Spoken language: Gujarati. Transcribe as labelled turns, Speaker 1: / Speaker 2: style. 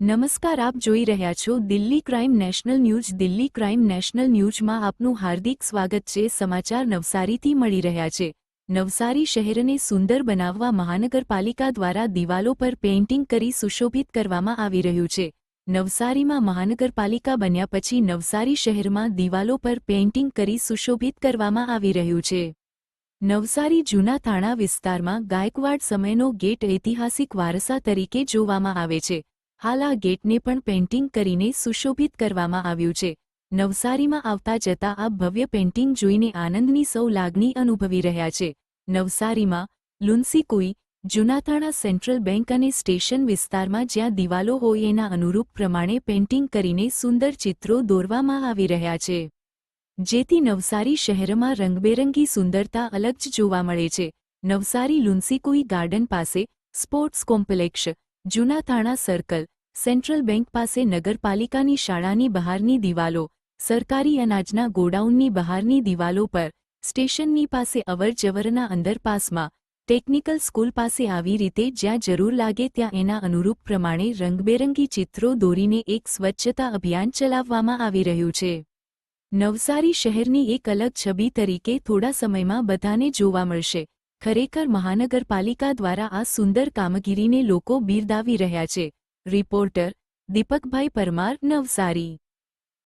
Speaker 1: નમસ્કાર, આપ જોઈ રહ્યા છો Delhi crime national news. Delhi crime national ન્યૂઝમાં આપનું હાર્દિક સ્વાગત છે. સમાચાર નવસારીથી મળી રહ્યા છે. નવસારી શહેરને સુંદર બનાવવા મહાનગરપાલિકા દ્વારા દિવાલો પર પેઇન્ટિંગ કરી સુશોભિત કરવામાં આવી રહ્યું છે. નવસારીમાં મહાનગરપાલિકા બન્યા પછી નવસારી શહેરમાં દિવાલો પર પેઇન્ટિંગ કરી સુશોભિત કરવામાં આવી રહ્યું છે. નવસારી જૂના થાણા વિસ્તારમાં ગાયકવાડ સમયનો ગેટ ઐતિહાસિક વારસા તરીકે જોવામાં આવે છે. હાલ આ ગેટને પણ પેઇન્ટિંગ કરીને સુશોભિત કરવામાં આવ્યું છે. નવસારીમાં આવતા જતા આ ભવ્ય પેઇન્ટિંગ જોઈને આનંદની સૌ લાગણી અનુભવી રહ્યા છે. નવસારીમાં લુન્સીકુઈ, જૂનાથાણા સેન્ટ્રલ બેંક અને સ્ટેશન વિસ્તારમાં જ્યાં દિવાલો હોય એના અનુરૂપ પ્રમાણે પેઇન્ટિંગ કરીને સુંદર ચિત્રો દોરવામાં આવી રહ્યા છે. જેથી નવસારી શહેરમાં રંગબેરંગી સુંદરતા અલગ જ જોવા મળે છે. નવસારી લુન્સીકુઈ ગાર્ડન પાસે, sports complex, Junathana circle, central bank પાસે, નગરપાલિકાની શાળાની બહારની દિવાલો, સરકારી અનાજના ગોડાઉનની બહારની દિવાલો પર, સ્ટેશનની પાસે, અવરજવરના અંડરપાસમાં, ટેકનિકલ સ્કૂલ પાસે આવી રીતે જ્યાં જરૂર લાગે ત્યાં એના અનુરૂપ પ્રમાણે રંગબેરંગી ચિત્રો દોરીને એક સ્વચ્છતા અભિયાન ચલાવવામાં આવી રહ્યું છે. નવસારી શહેરની એક અલગ છબી તરીકે થોડા સમયમાં બધાને જોવા મળશે. ખરેખર મહાનગરપાલિકા દ્વારા આ સુંદર કામગીરીને લોકો બિરદાવી રહ્યા છે. રિપોર્ટર દીપકભાઈ પરમાર, નવસારી.